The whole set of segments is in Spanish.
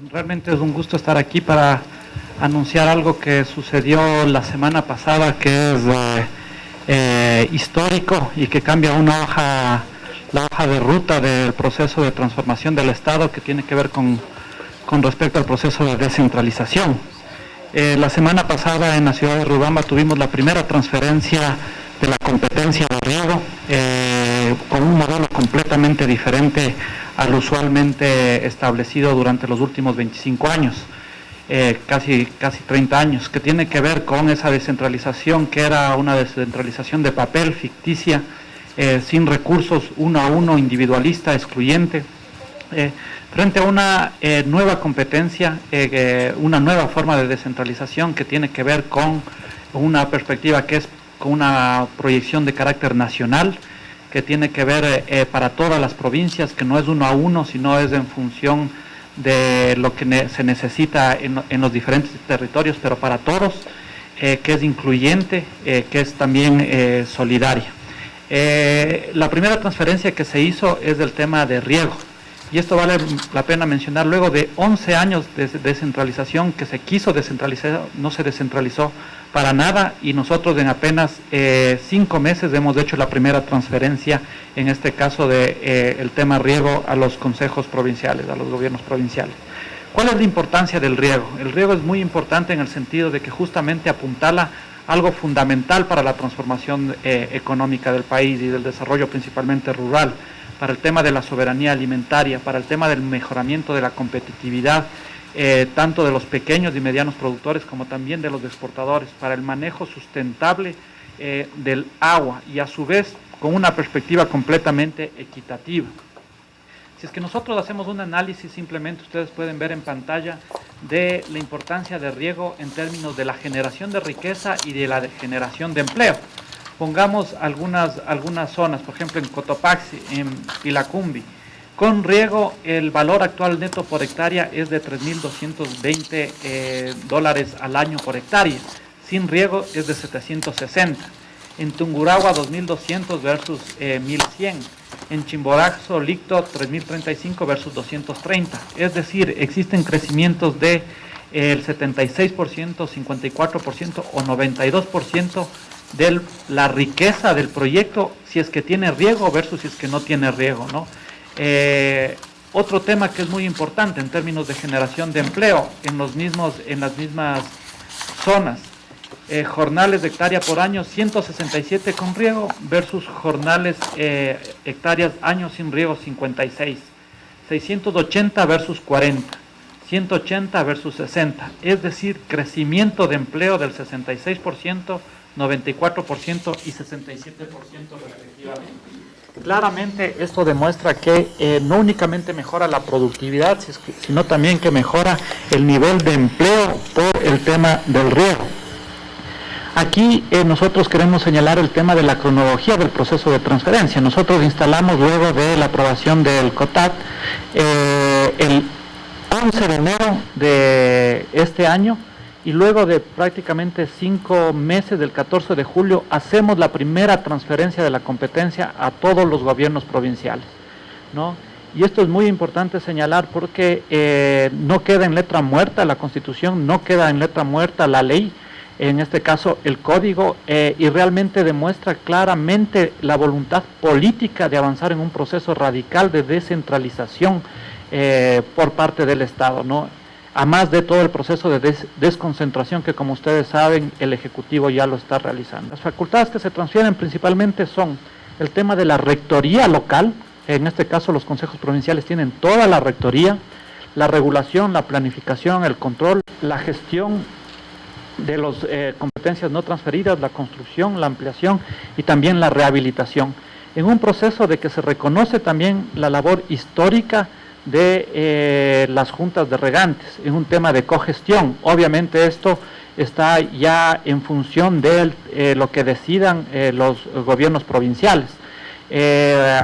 Realmente es un gusto estar aquí para anunciar algo que sucedió la semana pasada, que es histórico y que cambia la hoja de ruta del proceso de transformación del Estado, que tiene que ver con respecto al proceso de descentralización. La semana pasada en la ciudad de Riobamba tuvimos la primera transferencia de la competencia de riego, con un modelo completamente diferente al usualmente establecido durante los últimos 25 años, casi 30 años, que tiene que ver con esa descentralización que era una descentralización de papel, ficticia, sin recursos, uno a uno, individualista, excluyente, frente a una nueva competencia, una nueva forma de descentralización que tiene que ver con una perspectiva que es con una proyección de carácter nacional, que tiene que ver para todas las provincias, que no es uno a uno, sino es en función de lo que se necesita en los diferentes territorios, pero para todos, que es incluyente, que es también solidaria. La primera transferencia que se hizo es del tema de riego, y esto vale la pena mencionar. Luego de 11 años de descentralización que se quiso descentralizar, no se descentralizó para nada, y nosotros en apenas 5 meses hemos hecho la primera transferencia, en este caso de el tema riego, a los consejos provinciales, a los gobiernos provinciales. ¿Cuál es la importancia del riego? El riego es muy importante en el sentido de que justamente apuntala algo fundamental para la transformación económica del país y del desarrollo principalmente rural, para el tema de la soberanía alimentaria, para el tema del mejoramiento de la competitividad, tanto de los pequeños y medianos productores como también de los exportadores, para el manejo sustentable del agua, y a su vez con una perspectiva completamente equitativa. Si es que nosotros hacemos un análisis, simplemente ustedes pueden ver en pantalla de la importancia del riego en términos de la generación de riqueza y de la generación de empleo. Pongamos algunas zonas, por ejemplo en Cotopaxi, en Pilacumbi. Con riego el valor actual neto por hectárea es de $3.220 al año por hectárea. Sin riego es de 760. En Tungurahua 2.200 versus 1.100. En Chimborazo, Licto 3.035 versus 230. Es decir, existen crecimientos de el 76%, 54% o 92% de la riqueza del proyecto, si es que tiene riego versus si es que no tiene riego, ¿no? Otro tema que es muy importante en términos de generación de empleo en las mismas zonas, jornales de hectárea por año 167 con riego versus jornales hectáreas año sin riego 56, 680 versus 40, 180 versus 60, es decir, crecimiento de empleo del 66%, 94% y 67% respectivamente. Claramente esto demuestra que no únicamente mejora la productividad, sino también que mejora el nivel de empleo por el tema del riego. Aquí nosotros queremos señalar el tema de la cronología del proceso de transferencia. Nosotros instalamos luego de la aprobación del COTAD el 11 de enero de este año, y luego de prácticamente 5 meses, del 14 de julio, hacemos la primera transferencia de la competencia a todos los gobiernos provinciales, ¿no? Y esto es muy importante señalar porque no queda en letra muerta la Constitución, no queda en letra muerta la ley, en este caso el código, y realmente demuestra claramente la voluntad política de avanzar en un proceso radical de descentralización por parte del Estado, ¿no? Además de todo el proceso de desconcentración que, como ustedes saben, el Ejecutivo ya lo está realizando. Las facultades que se transfieren principalmente son el tema de la rectoría local, en este caso los consejos provinciales tienen toda la rectoría, la regulación, la planificación, el control, la gestión de las competencias no transferidas, la construcción, la ampliación y también la rehabilitación, en un proceso de que se reconoce también la labor histórica de las juntas de regantes, en un tema de cogestión. Obviamente esto está ya en función de lo que decidan los gobiernos provinciales.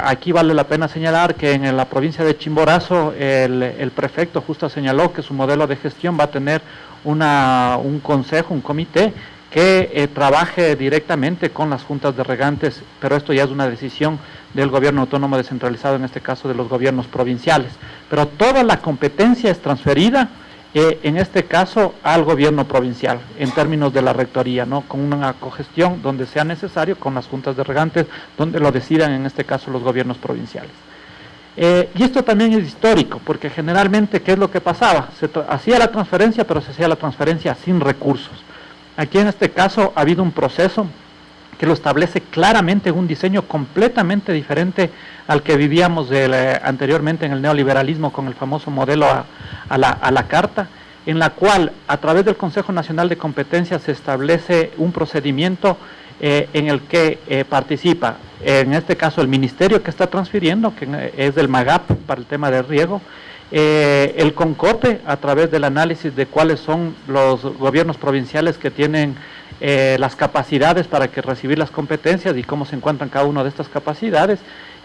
Aquí vale la pena señalar que en la provincia de Chimborazo el prefecto justo señaló que su modelo de gestión va a tener un consejo, un comité que trabaje directamente con las juntas de regantes, pero esto ya es una decisión del gobierno autónomo descentralizado, en este caso de los gobiernos provinciales. Pero toda la competencia es transferida, en este caso, al gobierno provincial, en términos de la rectoría, ¿no? Con una cogestión donde sea necesario, con las juntas de regantes, donde lo decidan, en este caso, los gobiernos provinciales. Y esto también es histórico, porque generalmente, ¿qué es lo que pasaba? Se hacía la transferencia, pero se hacía la transferencia sin recursos. Aquí en este caso ha habido un proceso que lo establece claramente, un diseño completamente diferente al que vivíamos anteriormente en el neoliberalismo, con el famoso modelo a la carta, en la cual a través del Consejo Nacional de Competencias se establece un procedimiento en el que participa, en este caso, el ministerio que está transfiriendo, que es del MAGAP para el tema de riego, el CONCOPE, a través del análisis de cuáles son los gobiernos provinciales que tienen las capacidades para recibir las competencias y cómo se encuentran cada una de estas capacidades,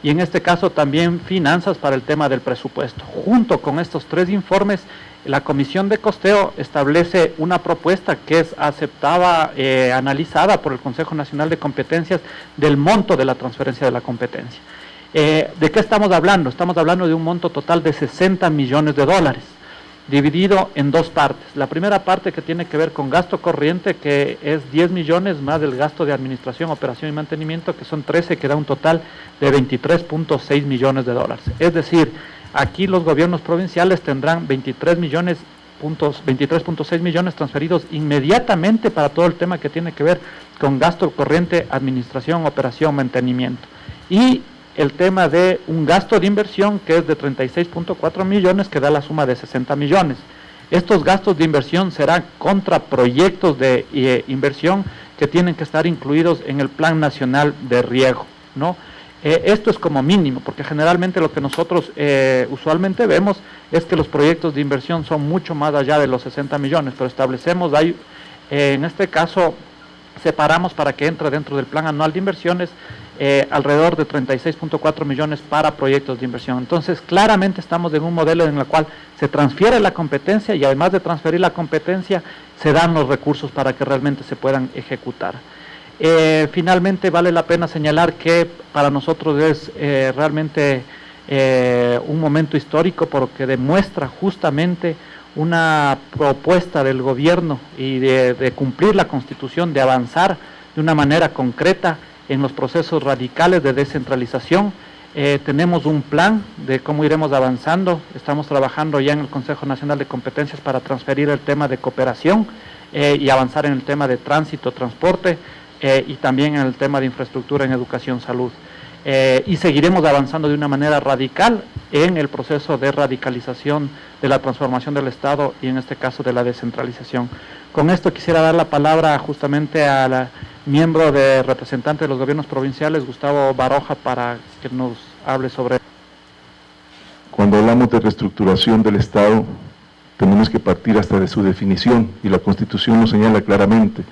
y en este caso también finanzas para el tema del presupuesto. Junto con estos tres informes, la Comisión de Costeo establece una propuesta que es aceptada, analizada por el Consejo Nacional de Competencias, del monto de la transferencia de la competencia. ¿De qué estamos hablando? Estamos hablando de un monto total de 60 millones de dólares, dividido en dos partes. La primera parte, que tiene que ver con gasto corriente, que es 10 millones más del gasto de administración, operación y mantenimiento, que son 13, que da un total de 23.6 millones de dólares. Es decir, aquí los gobiernos provinciales tendrán 23.6 millones transferidos inmediatamente para todo el tema que tiene que ver con gasto corriente, administración, operación, mantenimiento. Y el tema de un gasto de inversión que es de 36.4 millones, que da la suma de 60 millones. Estos gastos de inversión serán contra proyectos de inversión que tienen que estar incluidos en el Plan Nacional de Riego, ¿no? Esto es como mínimo, porque generalmente lo que nosotros usualmente vemos es que los proyectos de inversión son mucho más allá de los 60 millones, pero establecemos ahí, en este caso, separamos para que entre dentro del Plan Anual de Inversiones alrededor de 36.4 millones para proyectos de inversión. Entonces, claramente estamos en un modelo en el cual se transfiere la competencia y además de transferir la competencia, se dan los recursos para que realmente se puedan ejecutar. Finalmente, vale la pena señalar que para nosotros es realmente un momento histórico, porque demuestra justamente una propuesta del gobierno y de cumplir la Constitución, de avanzar de una manera concreta en los procesos radicales de descentralización. Tenemos un plan de cómo iremos avanzando. Estamos trabajando ya en el Consejo Nacional de Competencias para transferir el tema de cooperación y avanzar en el tema de tránsito, transporte y también en el tema de infraestructura en educación, salud. Y seguiremos avanzando de una manera radical en el proceso de radicalización de la transformación del Estado y en este caso de la descentralización. Con esto quisiera dar la palabra justamente al miembro representante de los gobiernos provinciales, Gustavo Baroja, para que nos hable sobre... Cuando hablamos de reestructuración del Estado, tenemos que partir hasta de su definición, y la Constitución lo señala claramente,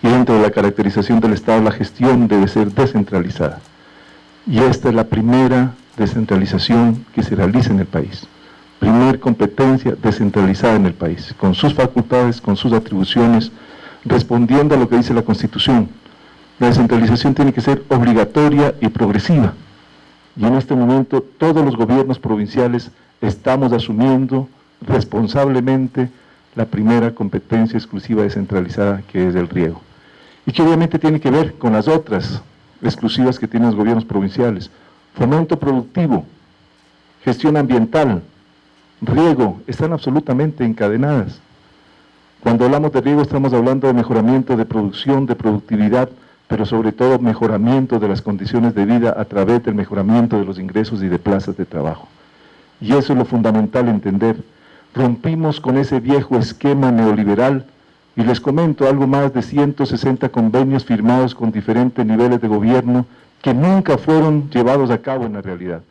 y dentro de la caracterización del Estado, la gestión debe ser descentralizada. Y esta es la primera descentralización que se realiza en el país. Primer competencia descentralizada en el país, con sus facultades, con sus atribuciones, respondiendo a lo que dice la Constitución. La descentralización tiene que ser obligatoria y progresiva. Y en este momento todos los gobiernos provinciales estamos asumiendo responsablemente la primera competencia exclusiva descentralizada, que es el riego. Y que obviamente tiene que ver con las otras exclusivas que tienen los gobiernos provinciales. Fomento productivo, gestión ambiental, riego, están absolutamente encadenadas. Cuando hablamos de riego estamos hablando de mejoramiento de producción, de productividad, pero sobre todo mejoramiento de las condiciones de vida a través del mejoramiento de los ingresos y de plazas de trabajo. Y eso es lo fundamental entender. Rompimos con ese viejo esquema neoliberal, y les comento, algo más de 160 convenios firmados con diferentes niveles de gobierno que nunca fueron llevados a cabo en la realidad.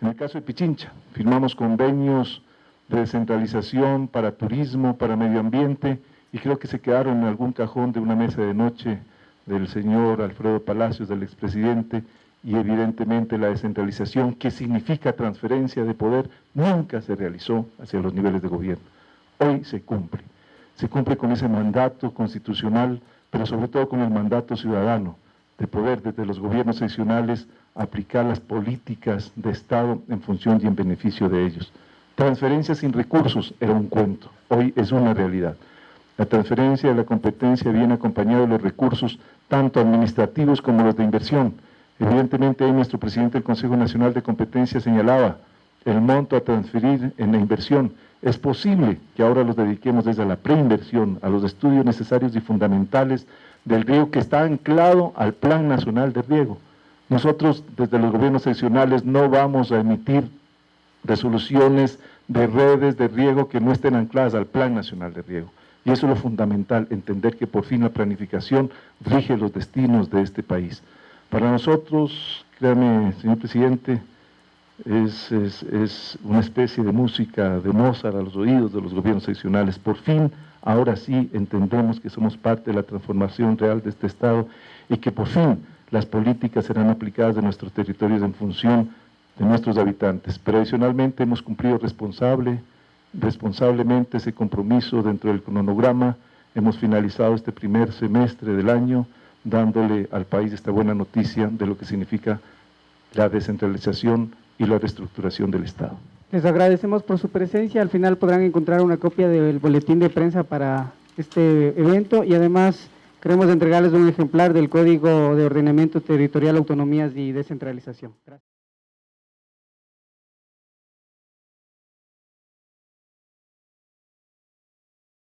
En el caso de Pichincha, firmamos convenios de descentralización para turismo, para medio ambiente, y creo que se quedaron en algún cajón de una mesa de noche del señor Alfredo Palacios, del expresidente, y evidentemente la descentralización, que significa transferencia de poder, nunca se realizó hacia los niveles de gobierno. Hoy se cumple con ese mandato constitucional pero sobre todo con el mandato ciudadano de poder desde los gobiernos seccionales aplicar las políticas de Estado en función y en beneficio de ellos. Transferencias sin recursos era un cuento, hoy es una realidad. La transferencia de la competencia viene acompañada de los recursos tanto administrativos como los de inversión. Evidentemente, ahí nuestro presidente del Consejo Nacional de Competencia señalaba el monto a transferir en la inversión. Es posible que ahora los dediquemos desde la preinversión a los estudios necesarios y fundamentales del riego que está anclado al Plan Nacional de Riego. Nosotros desde los gobiernos seccionales no vamos a emitir resoluciones de redes de riego que no estén ancladas al Plan Nacional de Riego. Y eso es lo fundamental, entender que por fin la planificación rige los destinos de este país. Para nosotros, créame, señor presidente, es una especie de música de Mozart a los oídos de los gobiernos seccionales. Por fin, ahora sí entendemos que somos parte de la transformación real de este Estado y que por fin las políticas serán aplicadas en nuestros territorios en función de nuestros habitantes. Pero adicionalmente hemos cumplido responsablemente ese compromiso dentro del cronograma. Hemos finalizado este primer semestre del año dándole al país esta buena noticia de lo que significa la descentralización y la reestructuración del Estado. Les agradecemos por su presencia. Al final podrán encontrar una copia del boletín de prensa para este evento y además queremos entregarles un ejemplar del Código de Ordenamiento Territorial, Autonomías y Descentralización. Gracias.